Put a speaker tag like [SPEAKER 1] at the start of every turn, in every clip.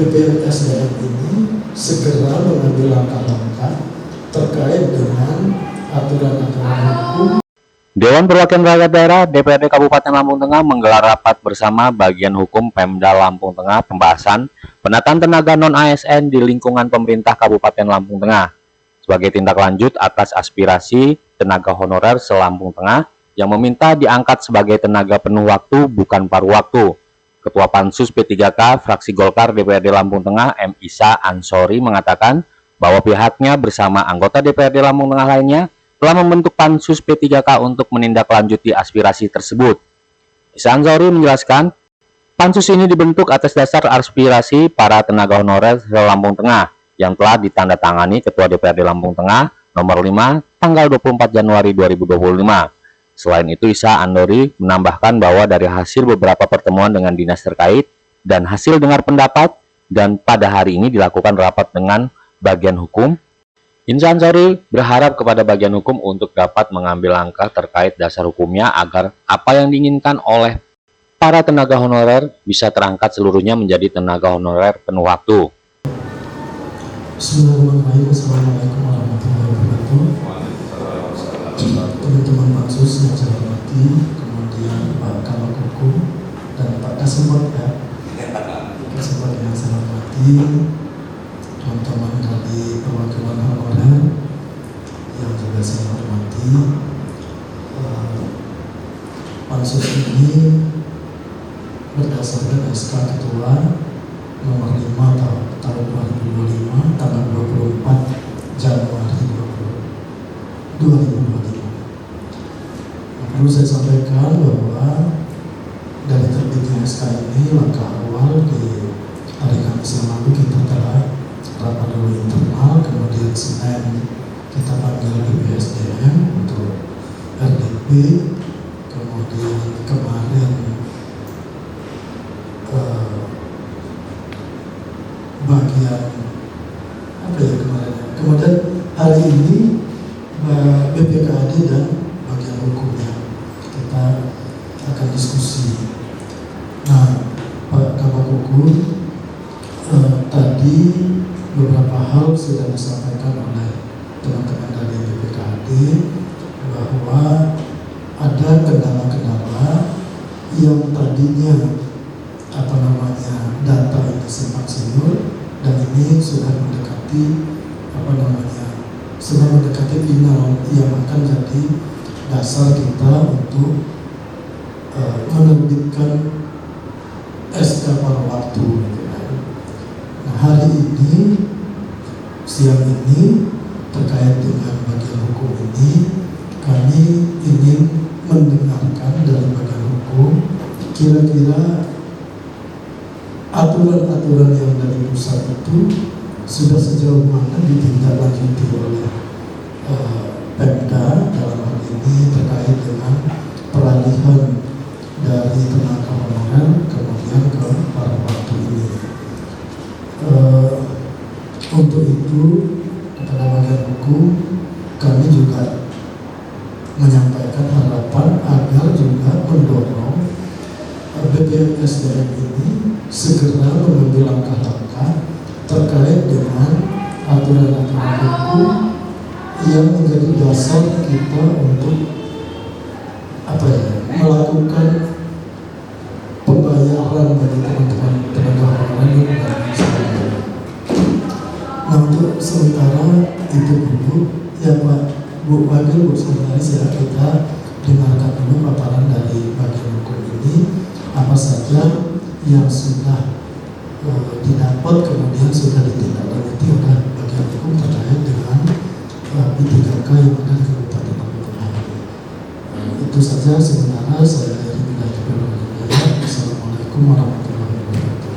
[SPEAKER 1] BPSDM ini segera mengambil langkah-langkah terkait dengan aturan-aturan hukum.
[SPEAKER 2] Dewan Perwakilan Rakyat Daerah DPRD Kabupaten Lampung Tengah menggelar rapat bersama bagian hukum Pemda Lampung Tengah pembahasan penataan tenaga non-ASN di lingkungan pemerintah Kabupaten Lampung Tengah sebagai tindak lanjut atas aspirasi tenaga honorer se-Lampung Tengah yang meminta diangkat sebagai tenaga penuh waktu bukan paruh waktu. Ketua Pansus P3K fraksi Golkar DPRD Lampung Tengah M. Isa Ansori mengatakan bahwa pihaknya bersama anggota DPRD Lampung Tengah lainnya telah membentuk Pansus P3K untuk menindaklanjuti aspirasi tersebut. Isa Ansori menjelaskan, Pansus ini dibentuk atas dasar aspirasi para tenaga honorer se-Lampung Tengah yang telah ditandatangani Ketua DPRD Lampung Tengah nomor 5 tanggal 24 Januari 2025. Selain itu, Isa Ansori menambahkan bahwa dari hasil beberapa pertemuan dengan dinas terkait dan hasil dengar pendapat dan pada hari ini dilakukan rapat dengan bagian hukum, Isa Ansori berharap kepada bagian hukum untuk dapat mengambil langkah terkait dasar hukumnya agar apa yang diinginkan oleh para tenaga honorer bisa terangkat seluruhnya menjadi tenaga honorer penuh waktu.
[SPEAKER 1] Bismillahirrahmanirrahim. Assalamualaikum warahmatullahi wabarakatuh. Teman-teman Pansus yang saya hormati, kemudian Pak Kabak Hukum dan Pak Kasubag Kasubag yang saya hormati, teman-teman dari perwakilan honorer yang juga saya hormati. Pansus ini berdasarkan SK Ketua nomor 5 tahun 2025 tanggal 24 Januari 2025. Perlu saya sampaikan bahwa dari terbitnya SK ini langkah awal di hari Kamis yang lalu kita telah rapat dulu internal, kemudian Senin kita panggil BPSDM untuk RDP, kemudian kemarin bagian kemudian hari ini BPKAD dan bagian hukumnya kita akan diskusi. Nah, Pak Kabak Hukum tadi beberapa hal sudah disampaikan oleh teman-teman dari BPKAD bahwa ada kendala-kendala yang tadinya data yang simpang siur dan ini sudah mendekati final yang akan jadi dasar kita untuk menerbitkan SK paruh waktu. Nah, hari ini siang ini terkait dengan bagian hukum ini kami ingin mendengarkan dari bagian hukum kira-kira aturan-aturan yang dari pusat itu sudah sejauh mana ditindaklanjuti oleh Pemda dalam hal ini terkait dengan peralihan dari tenaga honorer kemudian ke paruh waktu ini. Untuk itu kepada bagian hukum kami juga menyampaikan harapan agar juga mendorong BPSDM ini segera mengambil langkah-langkah terkait dengan aturan-aturan hukum yang menjadi dasar kita untuk melakukan pembayaran bagi teman-teman tenaga honorer dan sebagainya. Nah, untuk sementara itu dulu ya Pak Bu Wakil Bu Sekretaris, ya kita dengarkan dulu paparan dari bagian hukum ini apa saja yang sudah didapat kemudian sudah ditindaklanjuti oleh bagian hukum terkait dengan P3K yang ada di Kabupaten Lampung Tengah. Itu saja sementara saya akhiri bila. Assalamualaikum warahmatullahi wabarakatuh.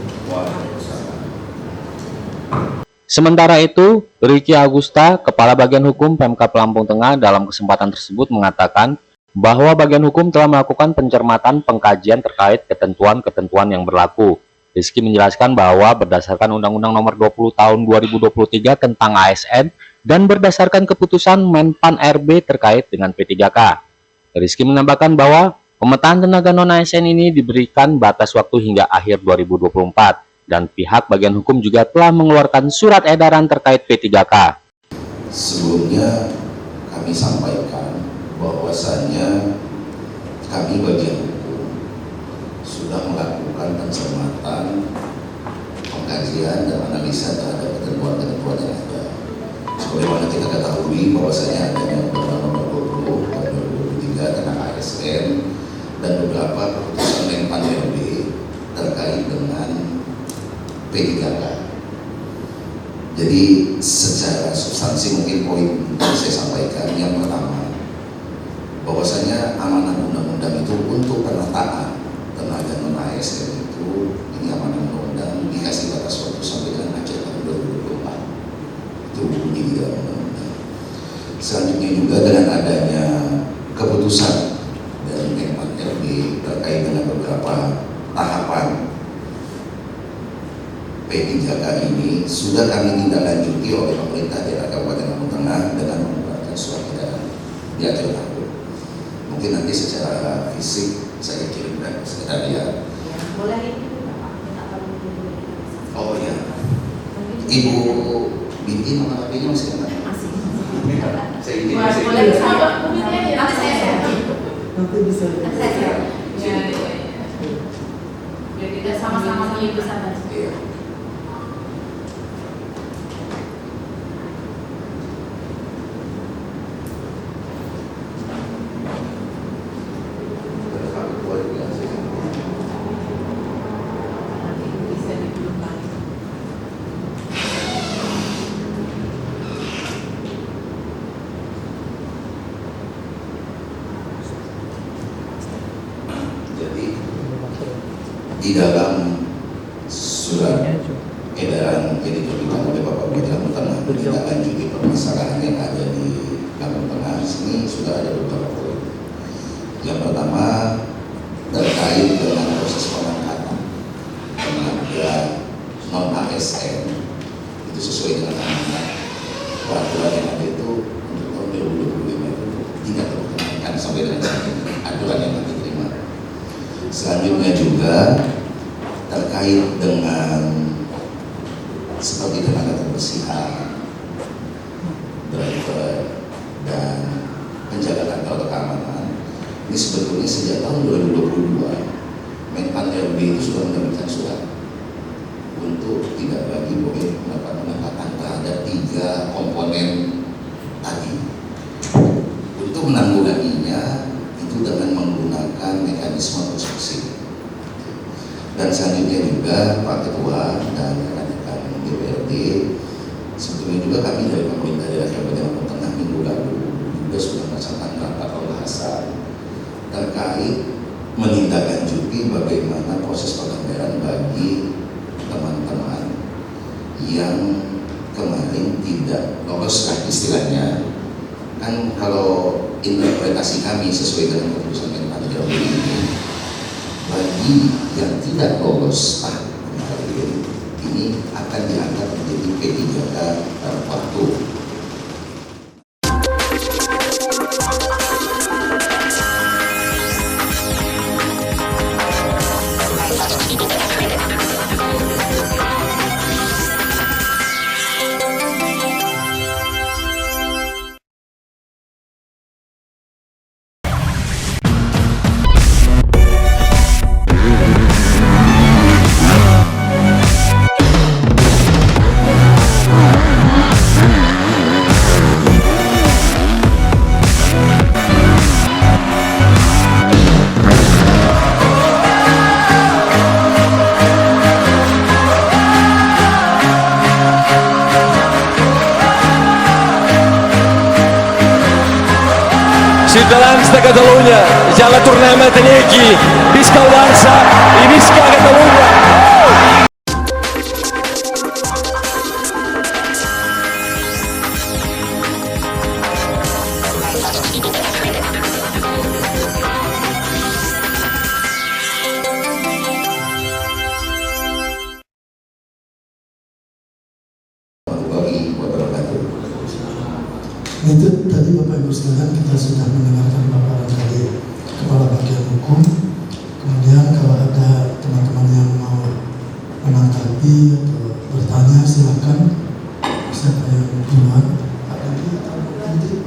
[SPEAKER 2] Sementara itu, Ricky Agusta, Kepala Bagian Hukum Pemkab Lampung Tengah dalam kesempatan tersebut mengatakan bahwa bagian hukum telah melakukan pencermatan pengkajian terkait ketentuan-ketentuan yang berlaku. Rizky menjelaskan bahwa berdasarkan Undang-Undang Nomor 20 Tahun 2023 tentang ASN dan berdasarkan keputusan Menpan RB terkait dengan P3K. Rizky menambahkan bahwa pemetaan tenaga non-ASN ini diberikan batas waktu hingga akhir 2024. dan pihak bagian hukum juga telah mengeluarkan surat edaran terkait P3K.
[SPEAKER 3] Sebelumnya kami sampaikan bahwasannya kami bagian hukum sudah melakukan pencermatan, pengkajian dan analisa terhadap ketentuan-ketentuan yang ada. Sebagaimana kita ketahui bahwasanya adanya Undang-Undang Nomor 20 Tahun 2023 tentang ASN dan beberapa keputusan Menpan RB terkait dengan P3K. Jadi secara substansi mungkin poin yang saya sampaikan yang pertama, bahwasanya amanah undang-undang itu untuk penataan tenaga non ASN itu, ini amanah undang-undang dikasih batas waktu sampai dengan akhir tahun 2024. Itu bunyi di dalam undang-undang. Selanjutnya juga dengan adanya keputusan dari Menpan RB terkait dengan beberapa tahapan P3K ini sudah kami tindak lanjuti oleh pemerintah daerah Kabupaten Lampung Tengah dengan mengeluarkan surat edaran di akhir tahun. Mungkin nanti secara fisik saya kirimkan ke sekretariat.
[SPEAKER 4] Boleh itu Pak?
[SPEAKER 3] Oh iya. Ibu Binti nomor HP-nya masih ada?
[SPEAKER 4] Masih.
[SPEAKER 3] Saya izin.
[SPEAKER 4] Boleh sama Bu Binti ya? Nanti saya share.
[SPEAKER 1] Nanti bisa.
[SPEAKER 4] Nanti saya share. Biar kita sama-sama punya kesadaran.
[SPEAKER 3] Iya.
[SPEAKER 4] Bisa didulukan.
[SPEAKER 3] Jadi di dalam surat edaran yang diterbitkan oleh Bapak Bupati Lampung Tengah menindaklanjuti permasalahan yang ada di Lampung Tengah, sini sudah ada beberapa poin. Yang pertama terkait dengan proses pengangkatan tenaga non ASN itu sesuai dengan amanat peraturan yang ada itu untuk tahun 2025 itu tidak terkenalkan sampai dengan saat ini aturan yang nanti diterima. Selanjutnya juga terkait dengan seperti tenaga kebersihan, driver, dan penjaga kantor keamanan. Ini sebetulnya sejak tahun 2022 Menpan RB itu sudah menerbitkan surat untuk tidak lagi boleh melakukan pengangkatan terhadap 3 komponen tadi. Untuk menanggulanginya itu dengan menggunakan mekanisme prospeksi. Dan selanjutnya juga Pak Ketua dan rekan-rekan DPRD, sebetulnya juga kami dari pemerintah daerah Kabupaten Lampung Tengah minggu lalu juga sudah melaksanakan rapat pembahasan terkait menindaklanjuti bagaimana proses penganggaran bagi teman-teman yang kemarin tidak lolos lah istilahnya. Kan kalau interpretasi kami sesuai dengan keputusan Menpan RB ini, bagi yang tidak lolos tahap kemarin ini akan dianggap menjadi P3K waktu.
[SPEAKER 5] Ciutadans de Catalunya, ja la tornem a tenir aquí. Visca el Barça i visca Catalunya!
[SPEAKER 1] Itu tadi Bapak Ibu sekalian kita sudah mendengarkan paparan dari Kepala Bagian Hukum. Kemudian kalau ada teman-teman yang mau menanggapi Gimana? Pak Menteri atau Bu Menteri?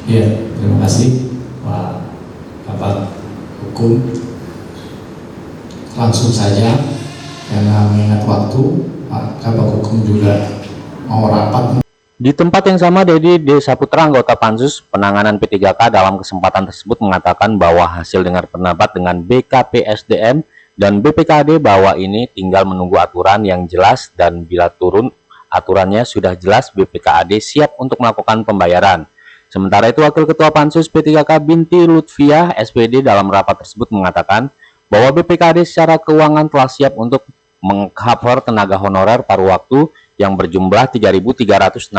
[SPEAKER 6] Ya, terima kasih Pak Kabak Hukum. Langsung saja, karena mengingat waktu, Pak Kabak Hukum juga mau rapat.
[SPEAKER 2] Di tempat yang sama, Dedi D. Saputra, anggota Pansus Penanganan P3K, dalam kesempatan tersebut mengatakan bahwa hasil dengar pendapat dengan BKPSDM dan BPKAD bahwa ini tinggal menunggu aturan yang jelas, dan bila turun aturannya sudah jelas, BPKAD siap untuk melakukan pembayaran. Sementara itu, Wakil Ketua Pansus P3K Binti Lutfiah SPD dalam rapat tersebut mengatakan bahwa BPKAD secara keuangan telah siap untuk mengcover tenaga honorer paruh waktu yang berjumlah 3.360,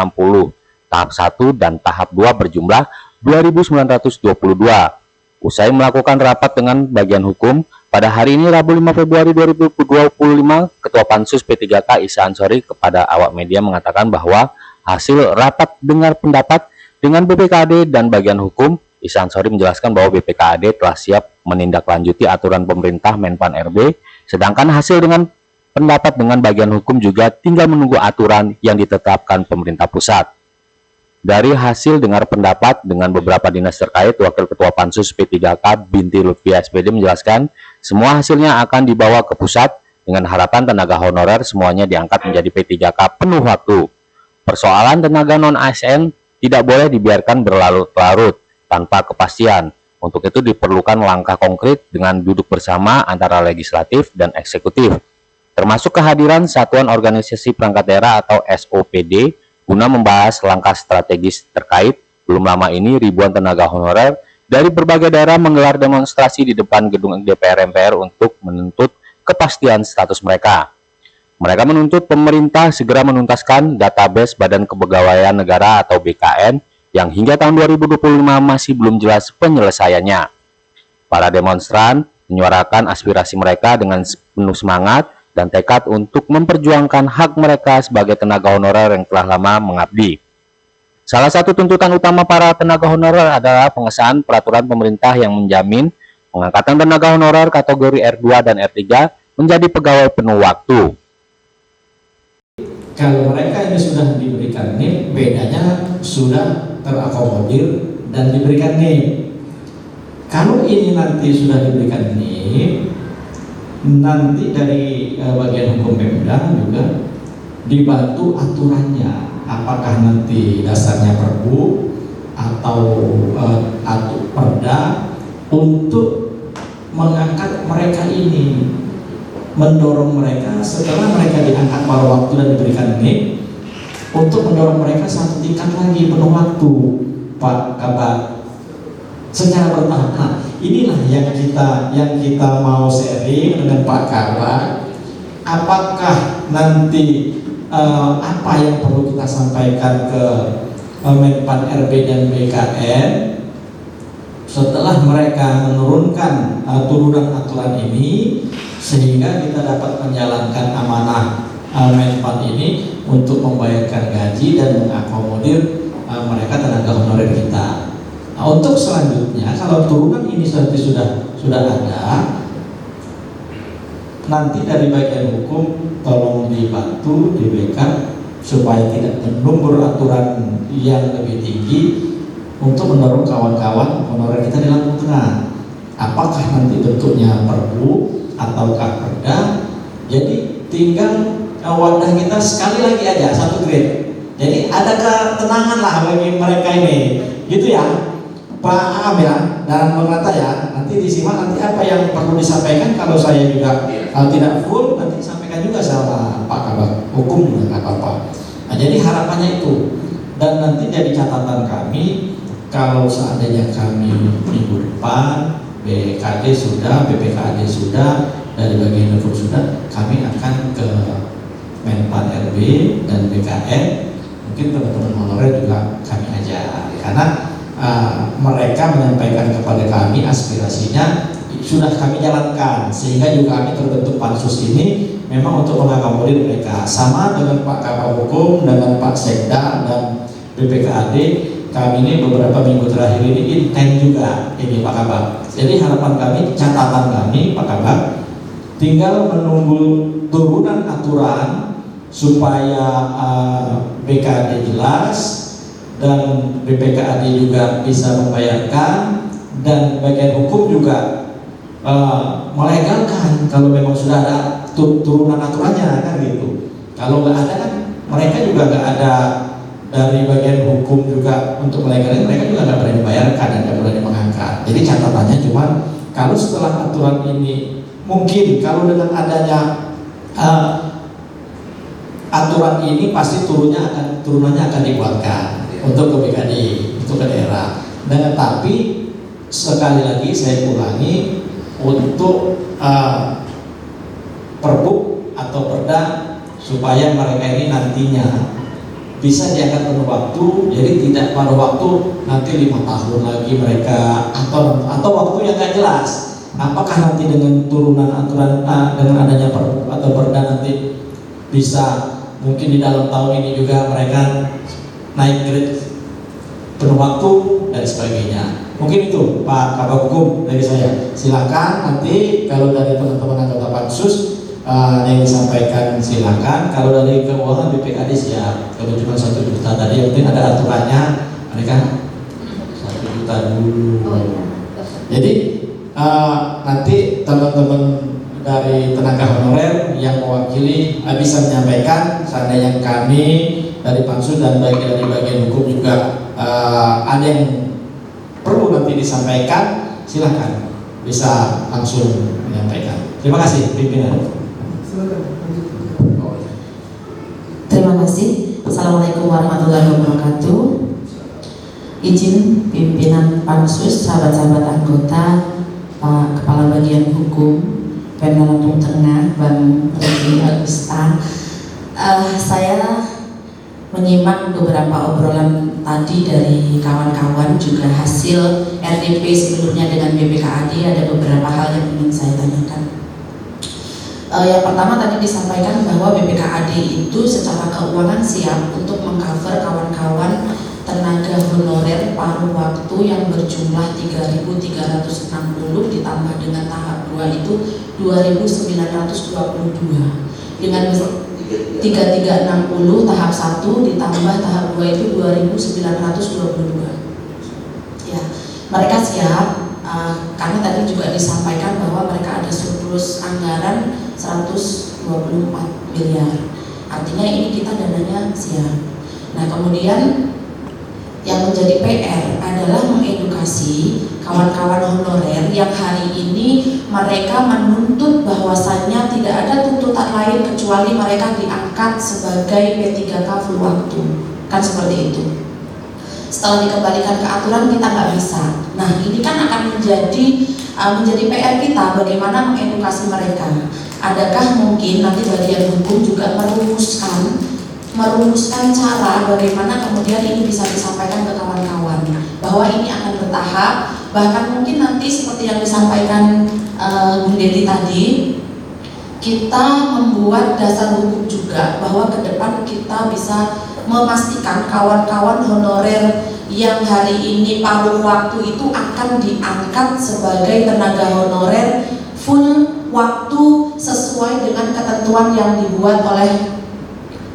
[SPEAKER 2] tahap 1 dan tahap 2 berjumlah 2.922. Usai melakukan rapat dengan bagian hukum, pada hari ini Rabu 5 Februari 2025, Ketua Pansus P3K Isa Ansori kepada awak media mengatakan bahwa hasil rapat dengar pendapat dengan BPKAD dan bagian hukum, Isa Ansori menjelaskan bahwa BPKAD telah siap menindaklanjuti aturan pemerintah Menpan RB, sedangkan hasil dengan pendapat dengan bagian hukum juga tinggal menunggu aturan yang ditetapkan pemerintah pusat. Dari hasil dengar pendapat dengan beberapa dinas terkait, Wakil Ketua Pansus P3K Binti Lutfiah SPD menjelaskan semua hasilnya akan dibawa ke pusat dengan harapan tenaga honorer semuanya diangkat menjadi P3K penuh waktu. Persoalan tenaga non-ASN tidak boleh dibiarkan berlarut-larut tanpa kepastian. Untuk itu diperlukan langkah konkret dengan duduk bersama antara legislatif dan eksekutif, termasuk kehadiran Satuan Organisasi Perangkat Daerah atau SOPD guna membahas langkah strategis terkait. Belum lama ini ribuan tenaga honorer dari berbagai daerah menggelar demonstrasi di depan gedung DPR MPR untuk menuntut kepastian status mereka. Mereka menuntut pemerintah segera menuntaskan database Badan Kepegawaian Negara atau BKN yang hingga tahun 2025 masih belum jelas penyelesaiannya. Para demonstran menyuarakan aspirasi mereka dengan penuh semangat dan tekad untuk memperjuangkan hak mereka sebagai tenaga honorer yang telah lama mengabdi. Salah satu tuntutan utama para tenaga honorer adalah pengesahan peraturan pemerintah yang menjamin pengangkatan tenaga honorer kategori R2 dan R3 menjadi pegawai penuh waktu.
[SPEAKER 6] Kalau mereka ini sudah diberikan NIP, bedanya sudah terakomodir dan diberikan NIP. Kalau ini nanti sudah diberikan NIP, nanti dari bagian hukum Pemda juga dibantu aturannya, apakah nanti dasarnya Perbu atau Perda untuk mengangkat mereka ini, mendorong mereka setelah mereka diangkat paruh waktu dan diberikan NIP, untuk mendorong mereka satu tingkat lagi penuh waktu, Pak Kabak, secara bertahap. Nah, inilah yang kita mau sharing dengan Pak Kabak. Apakah nanti apa yang perlu kita sampaikan ke Menpan RB dan BKN setelah mereka menurunkan turunan aturan ini, sehingga kita dapat menjalankan amanah Menpan ini untuk membayarkan gaji dan mengakomodir mereka tenaga honorer kita. Nah, untuk selanjutnya, kalau turunan ini sudah ada, nanti dari bagian hukum tolong dibantu, di-backup supaya tidak menumbur aturan yang lebih tinggi untuk mendorong kawan-kawan honorer kita di Lampung Tengah. Apakah nanti bentuknya Perbu ataukah Perda? Jadi tinggal wadah kita sekali lagi aja satu grade. Jadi ada ketenangan lah bagi mereka ini, gitu ya. Pak Am ya, dalam penata ya, nanti disimak nanti apa yang perlu disampaikan. Kalau saya juga tidak full, nanti sampaikan juga sama Pak Kabak Hukum juga nggak apa-apa. Nah, jadi harapannya itu, dan nanti jadi catatan kami kalau seandainya kami minggu depan BKD sudah, BPKD sudah, dari bagian hukum sudah, kami akan ke Menpan RB dan BKN, mungkin teman-teman honorer juga kami ajak, karena mereka menyampaikan kepada kami aspirasinya sudah kami jalankan, sehingga juga kami terbentuk pansus ini memang untuk mengakomodir mereka. Sama dengan Pak Kabak Hukum, dengan Pak Sekda dan BPKAD, kami ini beberapa minggu terakhir ini intens juga ini Pak Kabak. Jadi harapan kami, catatan kami Pak Kabak, tinggal menunggu turunan aturan supaya BKAD jelas dan BPKAD juga bisa membayarkan, dan bagian hukum juga melegalkan kalau memang sudah ada turunan aturannya kan gitu. Kalau nggak ada kan mereka juga nggak ada dari bagian hukum juga untuk melegalkan, mereka juga nggak berani bayarkan dan nggak berani mengangkat. Jadi catatannya cuma kalau setelah aturan ini mungkin kalau dengan adanya aturan ini pasti turunannya akan dibuatkan untuk ke BKD, untuk ke daerah. Dan tapi sekali lagi saya ulangi, untuk perbuk atau perda supaya mereka ini nantinya bisa diangkat penuh waktu, jadi tidak pada waktu nanti 5 tahun lagi mereka atau waktu yang nggak jelas. Apakah nanti dengan turunan aturan dengan adanya perbuk atau perda nanti bisa mungkin di dalam tahun ini juga mereka naik grade penuh waktu dan sebagainya. Mungkin itu Pak Kabag Hukum dari saya. Silakan nanti kalau dari teman-teman anggota Pansus yang disampaikan silakan. Kalau dari keuangan BPKAD siap. Kalau cuma 1 juta tadi, yang penting ada aturannya, mereka 1 juta dulu. Jadi nanti teman-teman dari tenaga honorer yang mewakili bisa menyampaikan. Seandainya kami dari Pansus dan dari bagian hukum juga ada yang perlu nanti disampaikan, silakan bisa langsung menyampaikan. Terima kasih pimpinan.
[SPEAKER 7] Terima kasih. Assalamualaikum warahmatullahi wabarakatuh. Izin pimpinan Pansus, sahabat-sahabat anggota, Pak Kepala Bagian Hukum Pemda Lampung Tengah, Bang Rudi Agusta. Saya menyimak beberapa obrolan tadi dari kawan-kawan, juga hasil RDP sebelumnya dengan BPKAD. Ada beberapa hal yang ingin saya tanyakan. Yang pertama tadi disampaikan bahwa BPKAD itu secara keuangan siap untuk mengcover kawan-kawan tenaga honorer paruh waktu yang berjumlah 3.360 ditambah dengan tahap 2 itu 2.922, dengan 3360 tahap 1 ditambah tahap 2 itu 2.922. Ya, mereka siap karena tadi juga disampaikan bahwa mereka ada surplus anggaran 124 miliar. Artinya ini kita dananya siap. Nah, kemudian yang menjadi PR adalah mengedukasi kawan-kawan honorer yang hari ini mereka menuntut bahwasannya tidak ada tuntutan lain kecuali mereka diangkat sebagai P3K full waktu, kan seperti itu. Setelah dikembalikan ke aturan kita nggak bisa. Nah, ini kan akan menjadi PR kita bagaimana mengedukasi mereka. Adakah mungkin nanti bagian hukum juga merumuskan cara bagaimana kemudian ini bisa disampaikan ke kawan-kawan bahwa ini akan bertahap, bahkan mungkin nanti seperti yang disampaikan Bung Dedi tadi, kita membuat dasar hukum juga bahwa ke depan kita bisa memastikan kawan-kawan honorer yang hari ini paruh waktu itu akan diangkat sebagai tenaga honorer full waktu sesuai dengan ketentuan yang dibuat oleh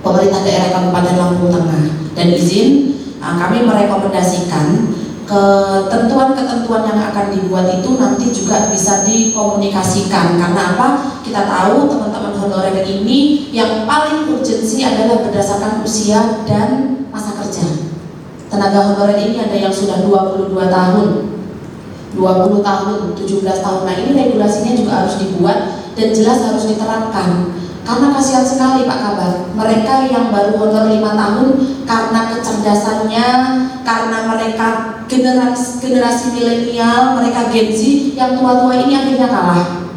[SPEAKER 7] pemerintah daerah Kabupaten Lampung Tengah. Dan izin kami merekomendasikan ketentuan-ketentuan yang akan dibuat itu nanti juga bisa dikomunikasikan. Karena apa? Kita tahu teman-teman honorer ini yang paling urgensi adalah berdasarkan usia dan masa kerja. Tenaga honorer ini ada yang sudah 22 tahun, 20 tahun, 17 tahun. Nah, ini regulasinya juga harus dibuat dan jelas harus diterapkan. Karena kasihan sekali Pak Kabar, mereka yang baru honor 5 tahun karena kecerdasannya, karena mereka generasi milenial, mereka Gen Z, yang tua-tua ini akhirnya kalah.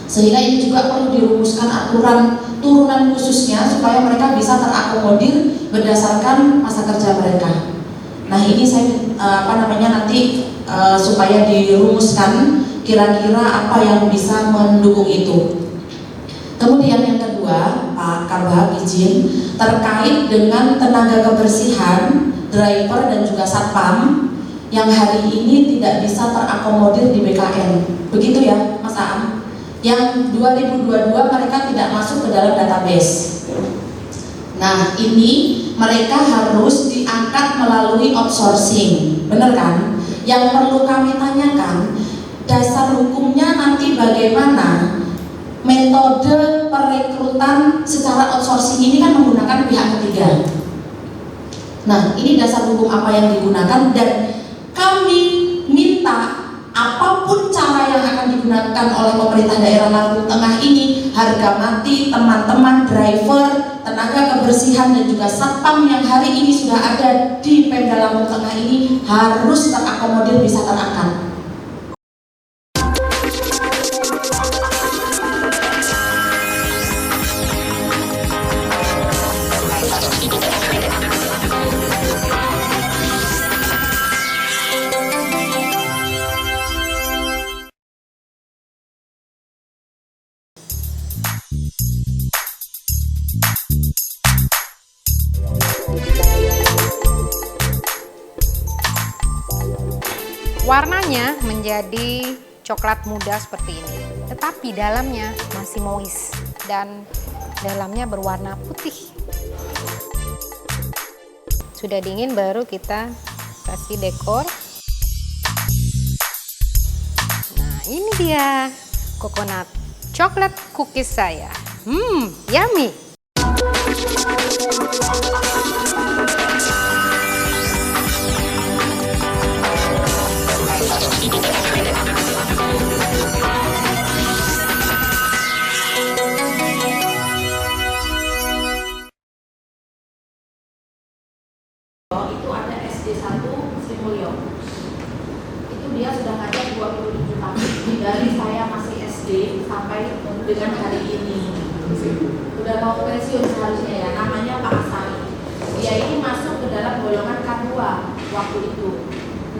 [SPEAKER 7] Sehingga ini juga perlu dirumuskan aturan turunan khususnya supaya mereka bisa terakomodir berdasarkan masa kerja mereka. Nah, ini saya nanti supaya dirumuskan kira-kira apa yang bisa mendukung itu. Kemudian yang kedua, Pak Kabag izin terkait dengan tenaga kebersihan, driver dan juga satpam yang hari ini tidak bisa terakomodir di BKN. Begitu ya, Mas Aam? Yang 2022 mereka tidak masuk ke dalam database. Nah, ini mereka harus diangkat melalui outsourcing, benar kan? Yang perlu kami tanyakan, dasar hukumnya nanti bagaimana? Metode perekrutan secara outsourcing ini kan menggunakan pihak ketiga. Nah, ini dasar hukum apa yang digunakan, dan kami minta apapun cara yang akan digunakan oleh pemerintah daerah Lampung Tengah ini, harga mati teman-teman driver, tenaga kebersihan dan juga satpam yang hari ini sudah ada di Pemda Lampung Tengah ini harus terakomodir, bisa terangkat.
[SPEAKER 8] Warnanya menjadi coklat muda seperti ini, tetapi dalamnya masih moist dan dalamnya berwarna putih. Sudah dingin baru kita kasih dekor. Nah, ini dia coconut coklat cookies saya. Yummy.
[SPEAKER 4] Itu ada SD1 Sri Mulyo. Itu dia sudah ngajar 27 tahun. Dari saya masih SD sampai dengan hari ini. Sudah mau pensiun seharusnya ya, namanya Pak Asari. Dia ini masuk ke dalam golongan K2 waktu itu.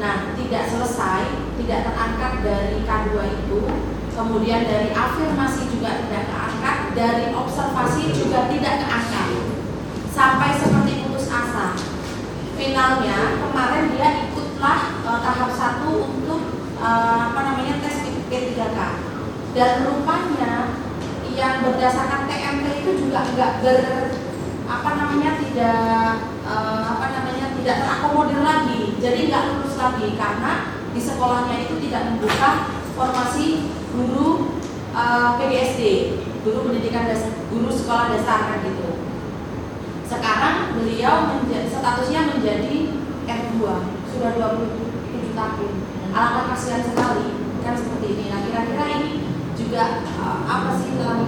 [SPEAKER 4] Nah, tidak selesai, tidak terangkat dari K2 itu. Kemudian dari afirmasi juga tidak keangkat, dari observasi juga tidak keangkat. Sampai seperti putus asa. Finalnya kemarin dia ikutlah tahap 1 untuk tes P3K, dan rupanya yang berdasarkan TMT itu juga tidak terakomodir lagi, jadi nggak lulus lagi karena di sekolahnya itu tidak membuka formasi guru PDSD, guru pendidikan dasar, guru sekolah dasar kan gitu. Sekarang beliau statusnya menjadi R2, sudah 27 tahun. Alangkah kasihan sekali, kan seperti ini. Nah, kira-kira ini juga apa sih dalam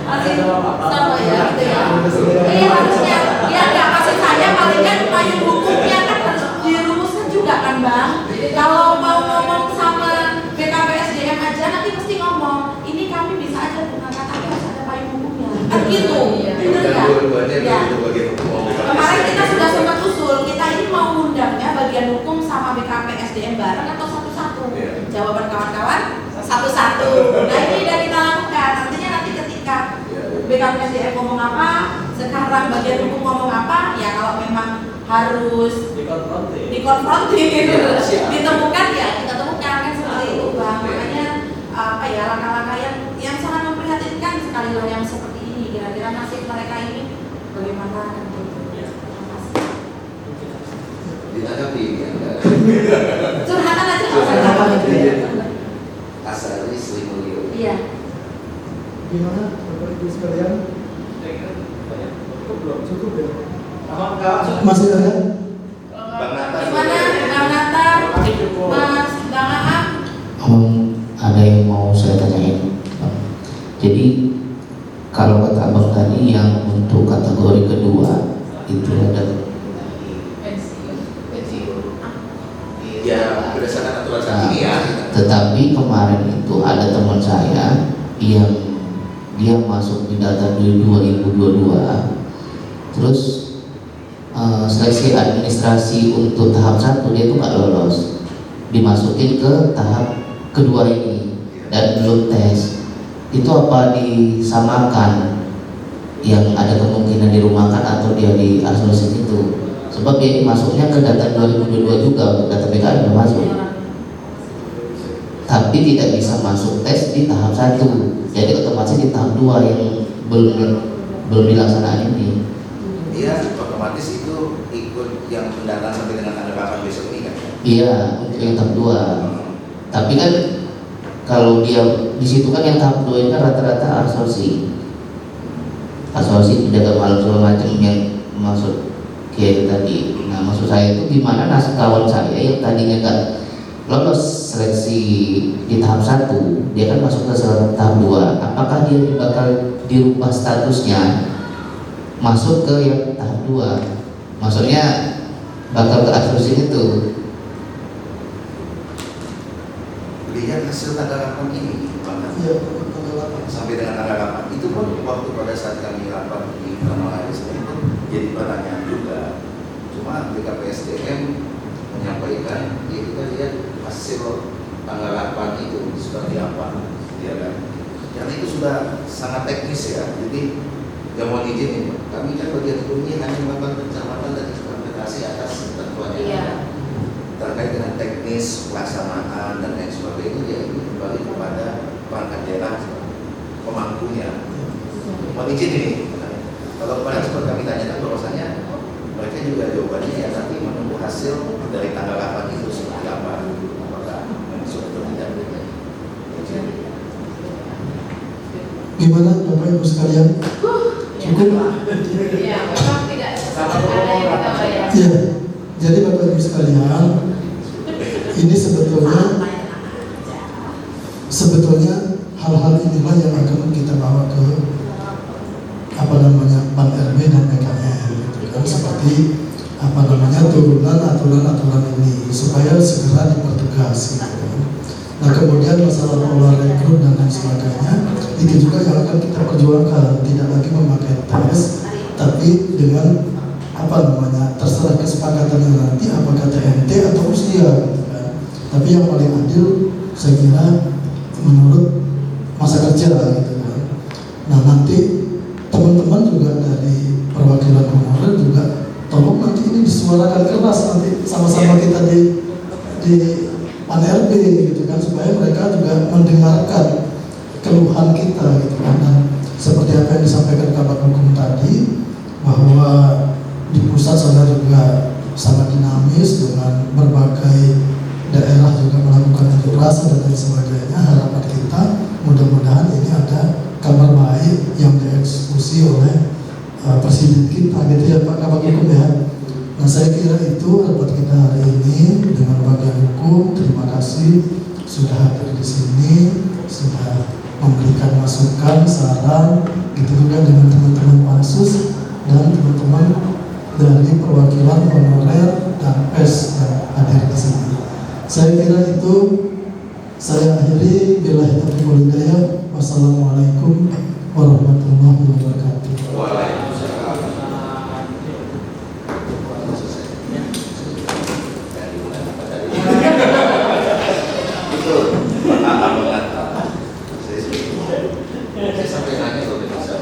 [SPEAKER 4] masih sama ya, gitu ya. Ini harusnya dia nggak kasih saya, paling kan payung hukumnya kan harus dirumuskan juga kan Bang. Kalau mau ngomong sama BKPSDM aja nanti mesti ngomong, ini kami bisa aja mengangkat tapi harus ada payung hukumnya. Kan gitu. Ya. Kemarin kita sudah sempat usul, kita ini mau undangnya bagian hukum sama BKPSDM bareng atau satu-satu. Jawaban kawan-kawan satu-satu. Nah, ini udah kita lakukan. Nantinya nanti ketika BKPSDM ngomong apa, sekarang bagian hukum ngomong apa, ya kalau memang harus dikonfrontir, ditemukan ya kita temukan, kan seperti itu Bang. Makanya langkah-langkah yang sangat memprihatinkan sekali lah yang seperti ini. Kira-kira nasib mereka ini bagaimana kan gitu. Terima kasih.
[SPEAKER 3] Ditanggapi ya.
[SPEAKER 4] Curhatan aja
[SPEAKER 3] Asari Sri Mulyo.
[SPEAKER 4] Iya.
[SPEAKER 1] Gimana Bapak Ibu sekalian? Cukup ya? Masih ada?
[SPEAKER 3] Bang Nata.
[SPEAKER 4] Gimana Bang Nata, Mas Bang Aam?
[SPEAKER 9] Ada yang mau saya tanyain, Bang. Jadi kalau kata Abang tadi yang untuk kategori kedua itu ada
[SPEAKER 3] Ya berdasarkan aturan saat ini ya.
[SPEAKER 9] tetapi kemarin itu ada teman saya yang dia masuk di data di 2022, terus seleksi administrasi untuk tahap 1 dia itu nggak lolos, dimasukin ke tahap kedua ini dan belum tes. Itu apa disamakan yang ada kemungkinan dirumahkan atau dia di asuransi itu? Sebab dia masuknya ke data 2022 juga, untuk data PKN udah masuk, tapi tidak bisa masuk tes di tahap 1, jadi otomatis di tahap 2 yang belum belum dilaksanakan ini.
[SPEAKER 3] Dia otomatis itu ikut yang mendatang sampai dengan tanggal 8 besok ini kan?
[SPEAKER 9] Iya, untuk yang tahap 2. Tapi kan kalau dia di situ kan yang tahap 2 ini kan rata-rata asosiasi penjaga malam segala macam yang masuk kayak tadi. Nah, maksud saya itu gimana nasib kawan saya yang tadinya nggak lolos seleksi di tahap 1, dia kan masuk ke tahap 2. Apakah dia bakal dirubah statusnya masuk ke yang tahap 2? Maksudnya bakal ke asosiasi itu.
[SPEAKER 3] Lihat hasil tanggal 8 ini,
[SPEAKER 1] Iya, tanggal 8.
[SPEAKER 3] sampai dengan tanggal 8 itu pun waktu pada saat kami rapat di Kanal ASN itu jadi pertanyaan juga. Cuma BKPSDM menyampaikan, ya kita lihat hasil tanggal 8 itu seperti apa, ya kan? Karena itu sudah sangat teknis ya, jadi yang mau izin kami kan bagian hukumnya hanya melakukan pencermatan dan interpretasi atas ketentuan yang terkait dengan teknis pelaksanaan dan lain sebagainya, ya ini kembali kepada perangkat daerah pemangkunya. Mohon izin ini, kalau kemarin seperti kami tanyakan bahwasanya mereka juga jawabannya ya nanti menunggu hasil dari tanggal 8 itu seperti apa, apakah masuk atau tidak.
[SPEAKER 1] Gimana Bapak Ibu sekalian? Cukup?
[SPEAKER 4] Iya, memang tidak sesuai ada yang kita bayar.
[SPEAKER 1] Iya. Jadi Bapak Ibu sekalian, ini sebetulnya hal-hal inilah yang akan kita bawa ke Pan RB dan BKN, gitu kan, seperti turunan aturan-aturan ini supaya segera dipertegas, gitu kan. Nah, kemudian masalah pola rekrut dan lain sebagainya itu juga yang akan kita perjuangkan, tidak lagi memakai tes, tapi dengan terserah kesepakatannya nanti apakah TNT atau usia, gitu kan. Tapi yang paling adil saya kira menurut masa kerja, gitu kan. Nah, nanti teman-teman juga dari perwakilan honorer juga tolong nanti ini disuarakan keras nanti sama-sama kita di Pan RB, gitu kan, supaya mereka juga mendengarkan keluhan kita, gitu kan. Dan seperti apa yang disampaikan Kabak Hukum tadi, bahwa di pusat sana juga sangat dinamis dengan berbagai daerah juga melakukan unjuk rasa dan lain sebagainya. Harapan kita mudah-mudahan ini ada kabar baik yang dieksekusi oleh presiden kita, gitu ya Pak Kabak Hukum ya. Nah, saya kira itu rapat kita hari ini dengan bagian hukum. Terima kasih sudah hadir di sini, sudah memberikan masukan, saran, gitu juga dengan teman-teman pansus dan teman-teman dari perwakilan honorer dan PES yang hadir di sini. Saya kira itu saya akhiri. Billahi taufiq wal hidayah. Wassalamualaikum warahmatullahi wabarakatuh.
[SPEAKER 3] Waalaikumsalam. Itu apa mengatakan? Saya sampai nanya kalau bisa.